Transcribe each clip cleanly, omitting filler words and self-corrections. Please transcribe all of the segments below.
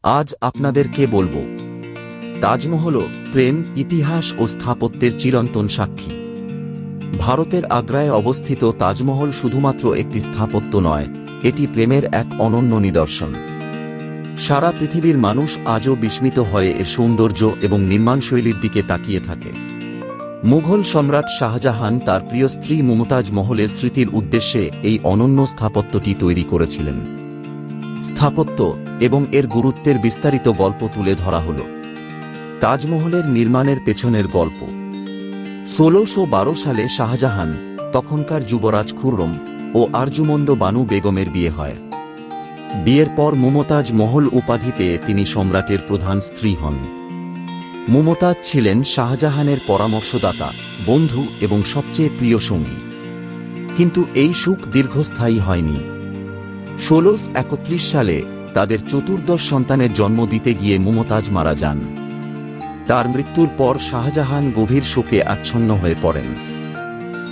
আজ আপনাদেরকে বলবো তাজমহল প্রেম, ইতিহাস ও স্থাপত্যের চিরন্তন সাক্ষী। ভারতের আগ্রায় অবস্থিত তাজমহল শুধুমাত্র একটি স্থাপত্য নয়, এটি প্রেমের এক অনন্য নিদর্শন। সারা পৃথিবীর মানুষ আজও বিস্মিত হয়ে এর সৌন্দর্য এবং নির্মাণশৈলীর দিকে তাকিয়ে থাকে। মুঘল সম্রাট শাহজাহান তার প্রিয় স্ত্রী মুমতাজ মহলের স্মৃতির উদ্দেশ্যে এই অনন্য স্থাপত্যটি তৈরি করেছিলেন। স্থাপত্য এবং এর গুরুত্বের বিস্তারিত গল্প তুলে ধরা হল। তাজমহলের নির্মাণের পেছনের গল্প। ১৬১২ সালে শাহজাহান, তখনকার যুবরাজ খুররম ও আরজুমন্দ বানু বেগমের বিয়ে হয়। বিয়ের পর মুমতাজ মহল উপাধি পেয়ে তিনি সম্রাটের প্রধান স্ত্রী হন। মুমতাজ ছিলেন শাহজাহানের পরামর্শদাতা, বন্ধু এবং সবচেয়ে প্রিয় সঙ্গী। কিন্তু এই সুখ দীর্ঘস্থায়ী হয়নি। ১৬৩১ সালে তাদের চতুর্দশ সন্তানের জন্ম দিতে গিয়ে মুমতাজ মারা যান। তার মৃত্যুর পর শাহজাহান গভীর শোকে আচ্ছন্ন হয়ে পড়েন।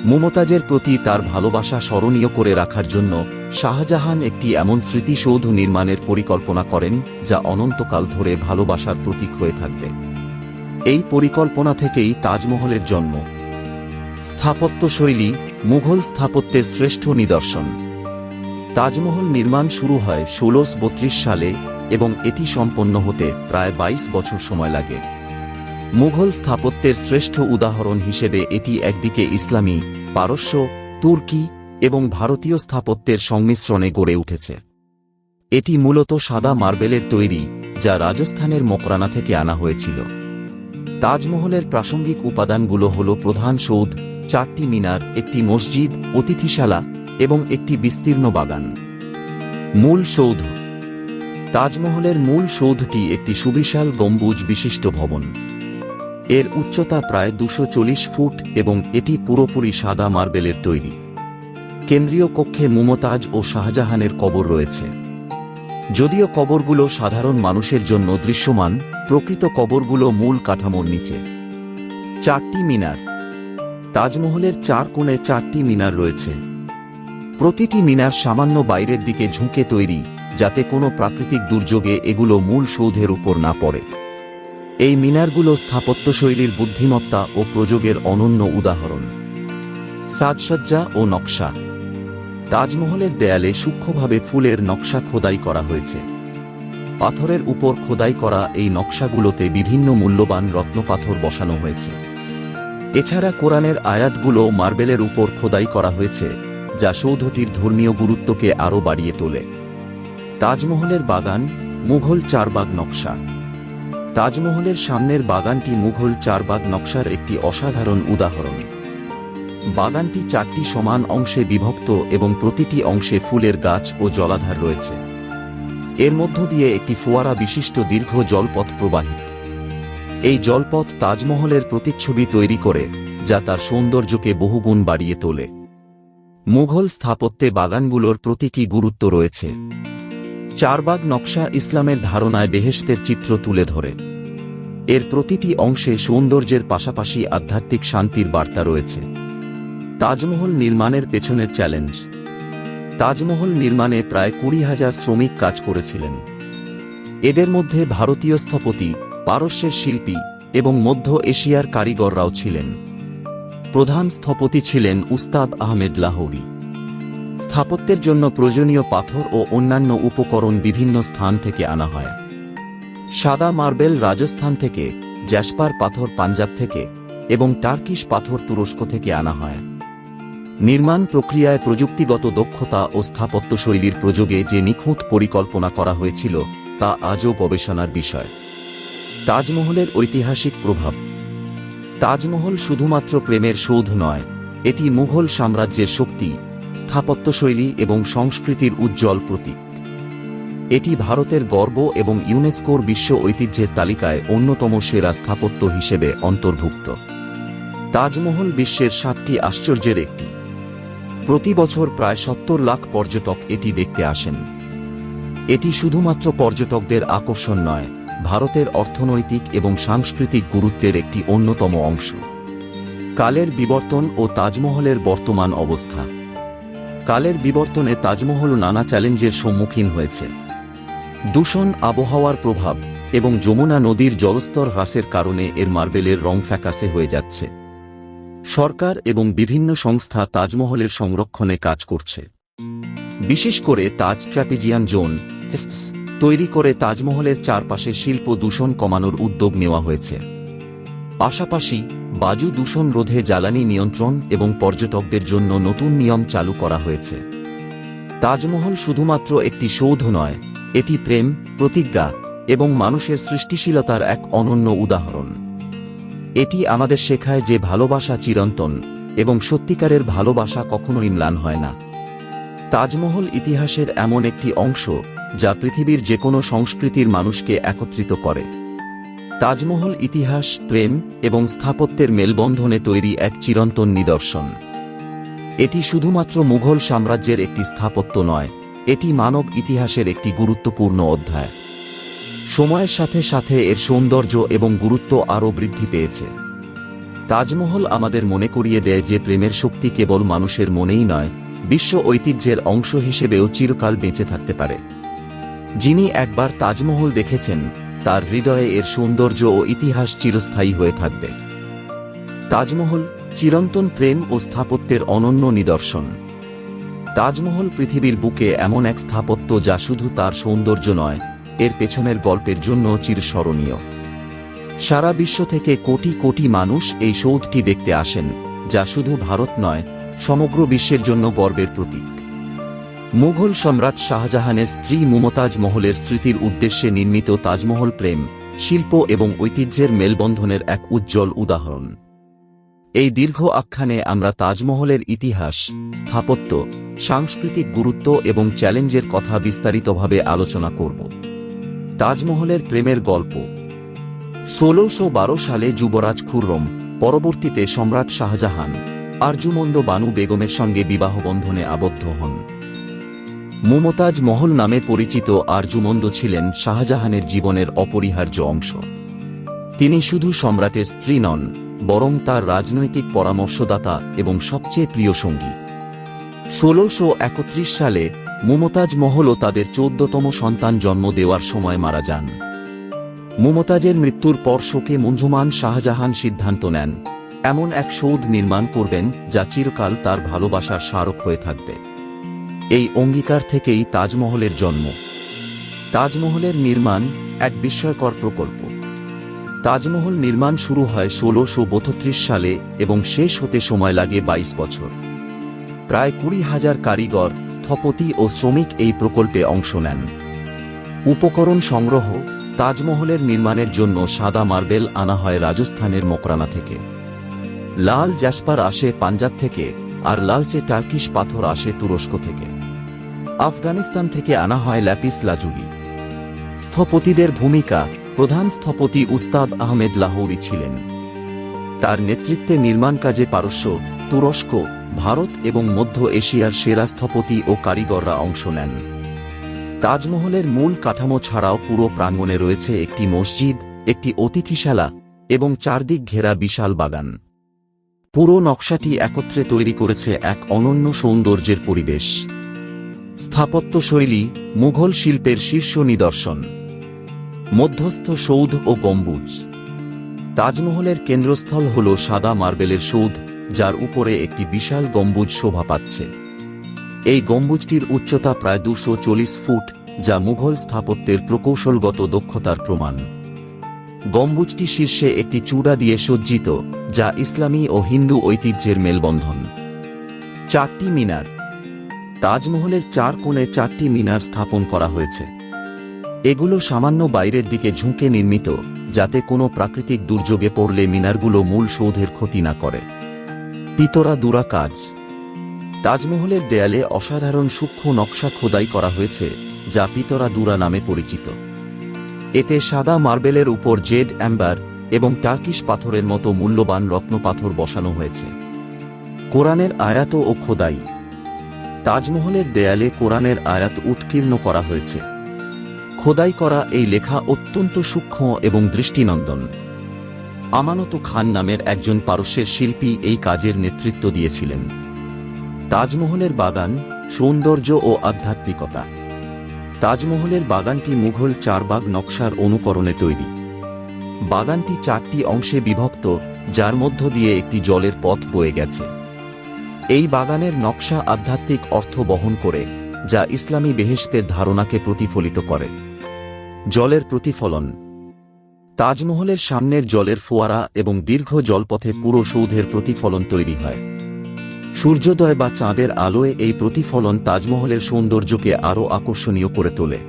মুমতাজের প্রতি তার ভালোবাসা স্মরণীয় করে রাখার জন্য শাহজাহান একটি এমন স্মৃতিসৌধ নির্মাণের পরিকল্পনা করেন যা অনন্তকাল ধরে ভালোবাসার প্রতীক হয়ে থাকবে। এই পরিকল্পনা থেকেই তাজমহলের জন্ম। স্থাপত্যশৈলী মুঘল স্থাপত্যের শ্রেষ্ঠ নিদর্শন। তাজমহল নির্মাণ শুরু হয় ১৬৩২ সালে এবং এটি সম্পন্ন হতে প্রায় ২২ বছর সময় লাগে। মুঘল স্থাপত্যের শ্রেষ্ঠ উদাহরণ হিসেবে এটি একদিকে ইসলামী, পারস্য, তুর্কি এবং ভারতীয় স্থাপত্যের সংমিশ্রণে গড়ে উঠেছে। এটি মূলত সাদা মার্বেলের তৈরি, যা রাজস্থানের মকরানা থেকে আনা হয়েছিল। তাজমহলের প্রাসঙ্গিক উপাদানগুলো হল প্রধান সৌধ, ৪টি মিনার, একটি মসজিদ, অতিথিশালা এবং একটি বিস্তীর্ণ বাগান। মূল সৌধ। তাজমহলের মূল সৌধটি একটি সুবিশাল গম্বুজ বিশিষ্ট ভবন। এর উচ্চতা প্রায় ২৪০ ফুট এবং এটি পুরোপুরি সাদা মার্বেলের তৈরি। কেন্দ্রীয় কক্ষে মুমতাজ ও শাহজাহানের কবর রয়েছে। যদিও কবরগুলো সাধারণ মানুষের জন্য দৃশ্যমান, প্রকৃত কবরগুলো মূল কাঠামোর নিচে। ৪টি মিনার। তাজমহলের ৪ কোণে ৪টি মিনার রয়েছে। প্রতিটি মিনার সামান্য বাইরের দিকে ঝুঁকে তৈরি, যাতে কোনো প্রাকৃতিক দুর্যোগে এগুলো মূল সৌধের উপর না পড়ে। এই মিনারগুলো স্থাপত্যশৈলীর বুদ্ধিমত্তা ও প্রযোগের অনন্য উদাহরণ। সাজসজ্জা ও নকশা। তাজমহলের দেয়ালে সূক্ষ্মভাবে ফুলের নকশা খোদাই করা হয়েছে। পাথরের উপর খোদাই করা এই নকশাগুলোতে বিভিন্ন মূল্যবান রত্নপাথর বসানো হয়েছে। এছাড়া কোরআনের আয়াতগুলো মার্বেলের উপর খোদাই করা হয়েছে, যা সৌধটির ধর্মীয় গুরুত্বকে আরও বাড়িয়ে তোলে। তাজমহলের বাগান, মুঘল চারবাগ নকশা। তাজমহলের সামনের বাগানটি মুঘল চারবাগ নকশার একটি অসাধারণ উদাহরণ। বাগানটি ৪টি সমান অংশে বিভক্ত এবং প্রতিটি অংশে ফুলের গাছ ও জলাধার রয়েছে। এর মধ্য দিয়ে একটি ফোয়ারা বিশিষ্ট দীর্ঘ জলপথ প্রবাহিত। এই জলপথ তাজমহলের প্রতিচ্ছবি তৈরি করে, যা তার সৌন্দর্যকে বহুগুণ বাড়িয়ে তোলে। মুঘল স্থাপত্যে বাগানগুলোর প্রতীকী গুরুত্ব রয়েছে। চারবাগ নকশা ইসলামের ধারণায় বেহেশতের চিত্র তুলে ধরে। এর প্রতিটি অংশে সৌন্দর্যের পাশাপাশি আধ্যাত্মিক শান্তির বার্তা রয়েছে। তাজমহল নির্মাণের পেছনের চ্যালেঞ্জ। তাজমহল নির্মাণে প্রায় ২০,০০০ শ্রমিক কাজ করেছিলেন। এদের মধ্যে ভারতীয় স্থপতি, পারস্যের শিল্পী এবং মধ্য এশিয়ার কারিগররাও ছিলেন। প্রধান স্থপতি ছিলেন উস্তাদ আহমেদ লাহোরী। স্থাপত্যের জন্য প্রয়োজনীয় পাথর ও অন্যান্য উপকরণ বিভিন্ন স্থান থেকে আনা হয়। সাদা মার্বেল রাজস্থান থেকে, জ্যাসপার পাথর পাঞ্জাব থেকে এবং টার্কিশ পাথর তুরস্ক থেকে আনা হয়। নির্মাণ প্রক্রিয়ায় প্রযুক্তিগত দক্ষতা ও স্থাপত্যশৈলীর প্রযোগে যে নিখুঁত পরিকল্পনা করা হয়েছিল, তা আজও গবেষণার বিষয়। তাজমহলের ঐতিহাসিক প্রভাব। তাজমহল শুধুমাত্র প্রেমের সৌধ নয়, এটি মুঘল সাম্রাজ্যের শক্তি, স্থাপত্যশৈলী এবং সংস্কৃতির উজ্জ্বল প্রতীক। এটি ভারতের গর্ব এবং ইউনেস্কোর বিশ্ব ঐতিহ্যের তালিকায় অন্যতম সেরা স্থাপত্য হিসেবে অন্তর্ভুক্ত। তাজমহল বিশ্বের ৭টি আশ্চর্যের একটি। প্রতি বছর প্রায় ৭০ লাখ পর্যটক এটি দেখতে আসেন। এটি শুধুমাত্র পর্যটকদের আকর্ষণ নয়, ভারতের অর্থনৈতিক এবং সাংস্কৃতিক গুরুত্বের একটি অন্যতম অংশ। কালের বিবর্তন ও তাজমহলের বর্তমান অবস্থা। কালের বিবর্তনে তাজমহল নানা চ্যালেঞ্জের সম্মুখীন হয়েছে। দূষণ, আবহাওয়ার প্রভাব এবং যমুনা নদীর জলস্তর হ্রাসের কারণে এর মার্বেলের রং ফ্যাকাসে হয়ে যাচ্ছে। সরকার এবং বিভিন্ন সংস্থা তাজমহলের সংরক্ষণে কাজ করছে। বিশেষ করে তাজ ট্র্যাপিজিয়ান জোন তৈরি করে তাজমহলের চারপাশে শিল্প দূষণ কমানোর উদ্যোগ নেওয়া হয়েছে। পাশাপাশি বায়ু দূষণ রোধে জ্বালানি নিয়ন্ত্রণ এবং পর্যটকদের জন্য নতুন নিয়ম চালু করা হয়েছে। তাজমহল শুধুমাত্র একটি সৌধ নয়, এটি প্রেম, প্রতিজ্ঞা এবং মানুষের সৃষ্টিশীলতার এক অনন্য উদাহরণ। এটি আমাদের শেখায় যে ভালোবাসা চিরন্তন এবং সত্যিকারের ভালোবাসা কখনোই ম্লান হয় না। তাজমহল ইতিহাসের এমন একটি অংশ যা পৃথিবীর যেকোনো সংস্কৃতির মানুষকে একত্রিত করে। তাজমহল ইতিহাস, প্রেম এবং স্থাপত্যের মেলবন্ধনে তৈরি এক চিরন্তন নিদর্শন। এটি শুধুমাত্র মুঘল সাম্রাজ্যের একটি স্থাপত্য নয়, এটি মানব ইতিহাসের একটি গুরুত্বপূর্ণ অধ্যায়। সময়ের সাথে সাথে এর সৌন্দর্য এবং গুরুত্ব আরও বৃদ্ধি পেয়েছে। তাজমহল আমাদের মনে করিয়ে দেয় যে প্রেমের শক্তি কেবল মানুষের মনেই নয়, বিশ্ব ঐতিহ্যের অংশ হিসেবেও চিরকাল বেঁচে থাকতে পারে। যিনি একবার তাজমহল দেখেছেন, তার হৃদয়ে এর সৌন্দর্য ও ইতিহাস চিরস্থায়ী হয়ে থাকবে। তাজমহল চিরন্তন প্রেম ও স্থাপত্যের অনন্য নিদর্শন। তাজমহল পৃথিবীর বুকে এমন এক স্থাপত্য যা শুধু তার সৌন্দর্য নয়, এর পেছনের গল্পের জন্য চিরস্মরণীয়। সারা বিশ্ব থেকে কোটি কোটি মানুষ এই সৌধটি দেখতে আসেন, যা শুধু ভারত নয়, সমগ্র বিশ্বের জন্য গর্বের প্রতীক। মুঘল সম্রাট শাহজাহানের স্ত্রী মুমতাজ মহলের স্মৃতির উদ্দেশ্যে নির্মিত তাজমহল প্রেম, শিল্প এবং ঐতিহ্যের মেলবন্ধনের এক উজ্জ্বল উদাহরণ। এই দীর্ঘ আখ্যানে আমরা তাজমহলের ইতিহাস, স্থাপত্য, সাংস্কৃতিক গুরুত্ব এবং চ্যালেঞ্জের কথা বিস্তারিতভাবে আলোচনা করব। তাজমহলের প্রেমের গল্প। ১৬১২ সালে যুবরাজ খুররম, পরবর্তীতে সম্রাট শাহজাহান, আরজুমন্দ বানু বেগমের সঙ্গে বিবাহবন্ধনে আবদ্ধ হন। মুমতাজ মহল নামে পরিচিত আরজুমন্দ ছিলেন শাহজাহানের জীবনের অপরিহার্য অংশ। তিনি শুধু সম্রাটের স্ত্রী নন, বরং তার রাজনৈতিক পরামর্শদাতা এবং সবচেয়ে প্রিয় সঙ্গী। ১৬৩১ সালে মুমতাজ মহলও তাদের ১৪তম সন্তান জন্ম দেওয়ার সময় মারা যান। মুমতাজের মৃত্যুর পর শোকে মুঞ্জমান শাহজাহান সিদ্ধান্ত নেন, এমন এক সৌধ নির্মাণ করবেন যা চিরকাল তার ভালোবাসার স্মারক হয়ে থাকবে। এই অঙ্গীকার থেকেই তাজমহলের জন্ম। তাজমহলের নির্মাণ এক বিস্ময়কর প্রকল্প। তাজমহল নির্মাণ শুরু হয় ১৬৩২ সালে এবং শেষ হতে সময় লাগে ২২ বছর। প্রায় ২০,০০০ কারিগর, স্থপতি ও শ্রমিক এই প্রকল্পে অংশ নেন। উপকরণ সংগ্রহ। তাজমহলের নির্মাণের জন্য সাদা মার্বেল আনা হয় রাজস্থানের মকরানা থেকে, লাল জ্যাসপার আসে পাঞ্জাব থেকে, আর লালচে টার্কিশ পাথর আসে তুরস্ক থেকে। আফগানিস্তান থেকে আনা হয় ল্যাপিস লাজুলি। স্থপতিদের ভূমিকা। প্রধান স্থপতি উস্তাদ আহমেদ লাহৌরি ছিলেন। তার নেতৃত্বে নির্মাণ কাজে পারস্য, তুরস্ক, ভারত এবং মধ্য এশিয়ার সেরা স্থপতি ও কারিগররা অংশ নেন। তাজমহলের মূল কাঠামো ছাড়াও পুরো প্রাঙ্গণে রয়েছে একটি মসজিদ, একটি অতিথিশালা এবং চারদিক ঘেরা বিশাল বাগান। পুরো নকশাটি একত্রে তৈরি করেছে এক অনন্য সৌন্দর্যের পরিবেশ। স্থাপত্য শৈলী। মুঘল শিল্পের শীর্ষ নিদর্শন। মধ্যস্থ সৌধ ও গম্বুজ। তাজমহলের কেন্দ্রস্থল হল সাদা মার্বেলের সৌধ, যার উপরে একটি বিশাল গম্বুজ শোভা পাচ্ছে। এই গম্বুজটির উচ্চতা প্রায় ২৪০ ফুট, যা মুঘল স্থাপত্যের প্রকৌশলগত দক্ষতার প্রমাণ। গম্বুজটি শীর্ষে একটি চূড়া দিয়ে সজ্জিত, যা ইসলামী ও হিন্দু ঐতিহ্যের মেলবন্ধন। ৪টি মিনার। তাজমহলের ৪ কোণে ৪টি মিনার স্থাপন করা হয়েছে। এগুলো সামান্য বাইরের দিকে ঝুঁকে নির্মিত, যাতে কোনো প্রাকৃতিক দুর্যোগে পড়লে মিনারগুলো মূল সৌধের ক্ষতি না করে। পিতরা দুরা কাজ। তাজমহলের দেয়ালে অসাধারণ সূক্ষ্ম নকশা খোদাই করা হয়েছে, যা পিতরা দুরা নামে পরিচিত। এতে সাদা মার্বেলের উপর জেড, অ্যাম্বার এবং টার্কিশ পাথরের মতো মূল্যবান রত্নপাথর বসানো হয়েছে। কোরআনের আয়াত ও খোদাই। তাজমহলের দেয়ালে কোরআনের আয়াত উৎকীর্ণ করা হয়েছে। খোদাই করা এই লেখা অত্যন্ত সূক্ষ্ম এবং দৃষ্টিনন্দন। আমানত খান নামের একজন পারস্যের শিল্পী এই কাজের নেতৃত্ব দিয়েছিলেন। তাজমহলের বাগান, সৌন্দর্য ও আধ্যাত্মিকতা। তাজমহলের বাগানটি মুঘল চারবাগ নকশার অনুকরণে তৈরি। বাগানটি 4টি অংশে বিভক্ত, যার মধ্য দিয়ে একটি জলের পথ বয়ে গেছে। এই বাগানের নকশা আধ্যাত্মিক অর্থ বহন করে, যা ইসলামী বেহেশতের ধারণাকে প্রতিফলিত করে। জলের প্রতিফলন। তাজমহলের সামনের জলের ফোয়ারা এবং দীর্ঘ জলপথে পুরো সৌধের প্রতিফলন তৈরি হয়। সূর্যোদয় বা চাঁদের আলোয় এই প্রতিফলন তাজমহলের সৌন্দর্যকে আরও আকর্ষণীয় করে তোলে।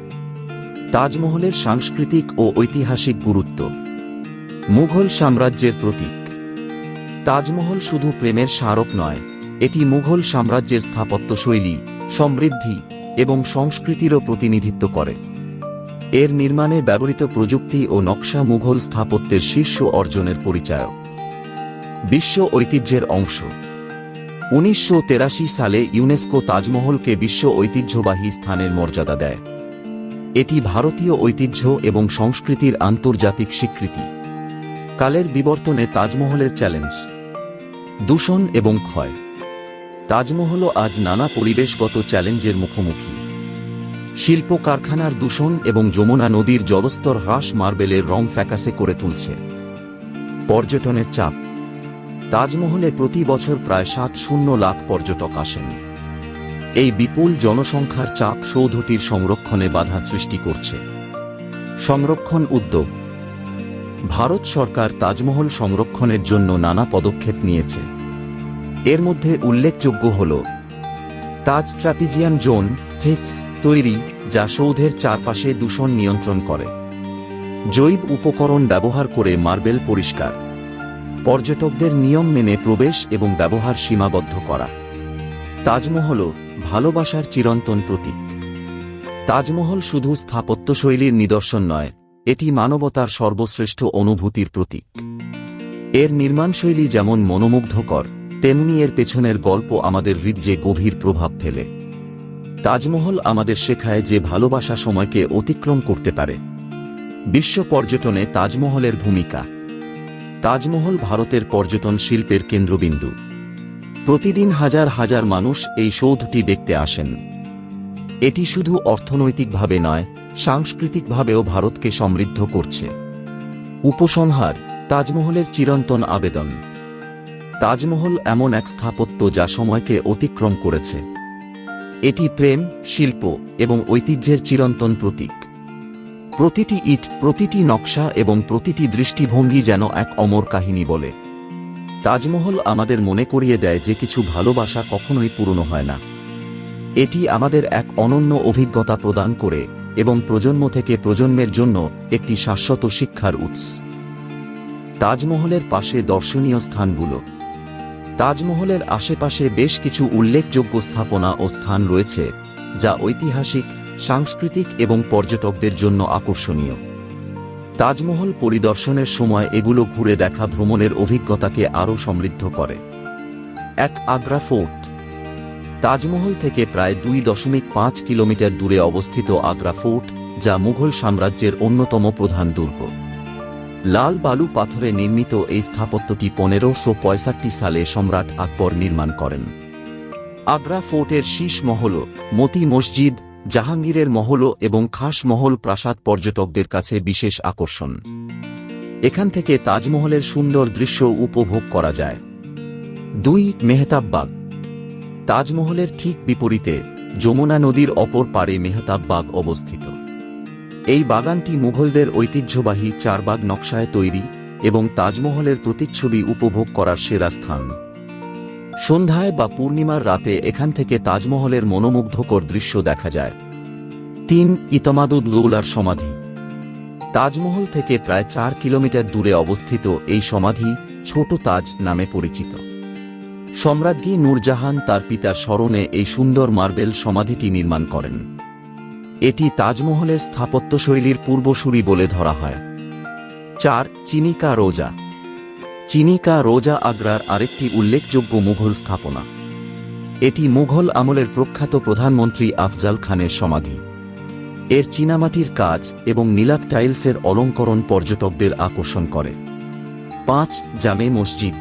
তাজমহলের সাংস্কৃতিক ও ঐতিহাসিক গুরুত্ব। মুঘল সাম্রাজ্যের প্রতীক। তাজমহল শুধু প্রেমের স্মারক নয়, এটি মুঘল সাম্রাজ্যের স্থাপত্যশৈলী, সমৃদ্ধি এবং সংস্কৃতিরও প্রতিনিধিত্ব করে। এর নির্মাণে ব্যবহৃত প্রযুক্তি ও নকশা মুঘল স্থাপত্যের শীর্ষ অর্জনের পরিচায়ক। বিশ্ব ঐতিহ্যের অংশ। 1983 সালে ইউনেস্কো তাজমহলকে বিশ্ব ঐতিহ্যবাহী স্থানের মর্যাদা দেয়। এটি ভারতীয় ঐতিহ্য এবং সংস্কৃতির আন্তর্জাতিক স্বীকৃতি। কালের বিবর্তনে তাজমহলের চ্যালেঞ্জ। দূষণ এবং ক্ষয়। তাজমহলও আজ নানা পরিবেশগত চ্যালেঞ্জের মুখোমুখি। শিল্প কারখানার দূষণ এবং যমুনা নদীর জলস্তর হ্রাস মার্বেলের রং ফ্যাকাসে করে তুলছে। পর্যটনের চাপ। তাজমহলে প্রতি বছর প্রায় 7 লাখ পর্যটক আসেন। এই বিপুল জনসংখ্যার চাপ সৌধটির সংরক্ষণে বাধা সৃষ্টি করছে। সংরক্ষণ উদ্যোগ। ভারত সরকার তাজমহল সংরক্ষণের জন্য নানা পদক্ষেপ নিয়েছে। এর মধ্যে উল্লেখযোগ্য হল তাজ ট্র্যাপিজিয়ান জোন টেক্স তৈরি, যা সৌধের চারপাশে দূষণ নিয়ন্ত্রণ করে। জৈব উপকরণ ব্যবহার করে মার্বেল পরিষ্কার। পর্যটকদের নিয়ম মেনে প্রবেশ এবং ব্যবহার সীমাবদ্ধ করা। তাজমহল ভালোবাসার চিরন্তন প্রতীক। তাজমহল শুধু স্থাপত্যশৈলীর নিদর্শন নয়, এটি মানবতার সর্বশ্রেষ্ঠ অনুভূতির প্রতীক। এর নির্মাণশৈলী যেমন মনোমুগ্ধকর, তেমনি এর পেছনের গল্প আমাদের হৃদয়ে গভীর প্রভাব ফেলে। তাজমহল আমাদের শেখায় যে ভালোবাসা সময়কে অতিক্রম করতে পারে। বিশ্ব পর্যটনে তাজমহলের ভূমিকা। তাজমহল ভারতের পর্যটন শিল্পের কেন্দ্রবিন্দু। প্রতিদিন হাজার হাজার মানুষ এই সৌধটি দেখতে আসেন। এটি শুধু অর্থনৈতিকভাবে নয়, সাংস্কৃতিকভাবেও ভারতকে সমৃদ্ধ করছে। উপসংহার। তাজমহলের চিরন্তন আবেদন। তাজমহল এমন এক স্থাপত্য যা সময়কে অতিক্রম করেছে। এটি প্রেম, শিল্প এবং ঐতিহ্যের চিরন্তন প্রতীক। প্রতিটি ইট, প্রতিটি নকশা এবং প্রতিটি দৃষ্টিভঙ্গি যেন এক অমর কাহিনী বলে। তাজমহল আমাদের মনে করিয়ে দেয় যে কিছু ভালোবাসা কখনোই পুরনো হয় না। এটি আমাদের এক অনন্য অভিজ্ঞতা প্রদান করে এবং প্রজন্ম থেকে প্রজন্মের জন্য একটি শাশ্বত শিক্ষার উৎস। তাজমহলের পাশে দর্শনীয় স্থানগুলো। তাজমহলের আশেপাশে বেশ কিছু উল্লেখযোগ্য স্থাপনা ও স্থান রয়েছে, যা ঐতিহাসিক, সাংস্কৃতিক এবং পর্যটকদের জন্য আকর্ষণীয়। তাজমহল পরিদর্শনের সময় এগুলো ঘুরে দেখা ভ্রমণের অভিজ্ঞতাকে আরও সমৃদ্ধ করে। 1. আগ্রা ফোর্ট। তাজমহল থেকে প্রায় 2.5 কিলোমিটার দূরে অবস্থিত আগ্রা ফোর্ট, যা মুঘল সাম্রাজ্যের অন্যতম প্রধান দুর্গ। লাল বালু পাথরে নির্মিত এই স্থাপত্যটি 1565 সালে সম্রাট আকবর নির্মাণ করেন। আগ্রা ফোর্টের শীষ মহল, মতি মসজিদ, জাহাঙ্গীরের মহল এবং খাস মহল প্রাসাদ পর্যটকদের কাছে বিশেষ আকর্ষণ। এখান থেকে তাজমহলের সুন্দর দৃশ্য উপভোগ করা যায়। 2. মেহতাব বাগ। তাজমহলের ঠিক বিপরীতে যমুনা নদীর অপর পারে মেহতাব বাগ অবস্থিত। এই বাগানটি মুঘলদের ঐতিহ্যবাহী চারবাগ নকশায় তৈরি এবং তাজমহলের প্রতিচ্ছবি উপভোগ করার সেরা স্থান। সন্ধ্যায় বা পূর্ণিমার রাতে এখান থেকে তাজমহলের মনোমুগ্ধকর দৃশ্য দেখা যায়। 3. ইতমাদুদ-দৌলার সমাধি। তাজমহল থেকে প্রায় 4 কিলোমিটার দূরে অবস্থিত এই সমাধি ছোট তাজ নামে পরিচিত। সম্রাজ্ঞী নূরজাহান তার পিতার স্মরণে এই সুন্দর মার্বেল সমাধিটি নির্মাণ করেন। এটি তাজমহলের স্থাপত্যশৈলীর পূর্বসূরি বলে ধরা হয়। 4. চিনিকা রোজা। চিনিকা রোজা আগ্রার আরেকটি উল্লেখযোগ্য মুঘল স্থাপনা। এটি মুঘল আমলের প্রখ্যাত প্রধানমন্ত্রী আফজাল খানের সমাধি। এর চীনামাটির কাজ এবং নীলাক টাইলসের অলঙ্করণ পর্যটকদের আকর্ষণ করে। 5. জামে মসজিদ।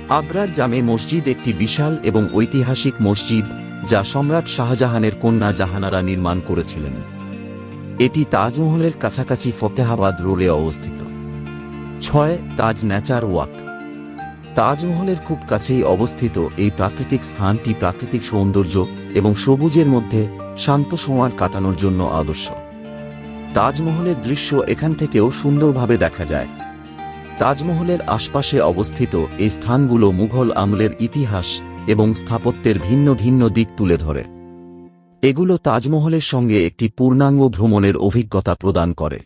আগ্রার জামে মসজিদ একটি বিশাল এবং ঐতিহাসিক মসজিদ, যা সম্রাট শাহজাহানের কন্যা জাহানারা নির্মাণ করেছিলেন। এটি তাজমহলের কাছাকাছি ফতেহাবাদ রোডে অবস্থিত। 6. তাজ নেচার ওয়াক। তাজমহলের খুব কাছেই অবস্থিত এই প্রাকৃতিক স্থানটি প্রাকৃতিক সৌন্দর্য এবং সবুজের মধ্যে শান্ত সময় কাটানোর জন্য আদর্শ। তাজমহলের দৃশ্য এখান থেকেও সুন্দরভাবে দেখা যায়। তাজমহলের আশপাশে অবস্থিত এই স্থানগুলো মুঘল আমলের ইতিহাস এবং স্থাপত্যের ভিন্ন ভিন্ন দিক তুলে ধরে। এগুলো তাজমহলের সঙ্গে একটি পূর্ণাঙ্গ ভ্রমণের অভিজ্ঞতা প্রদান করে।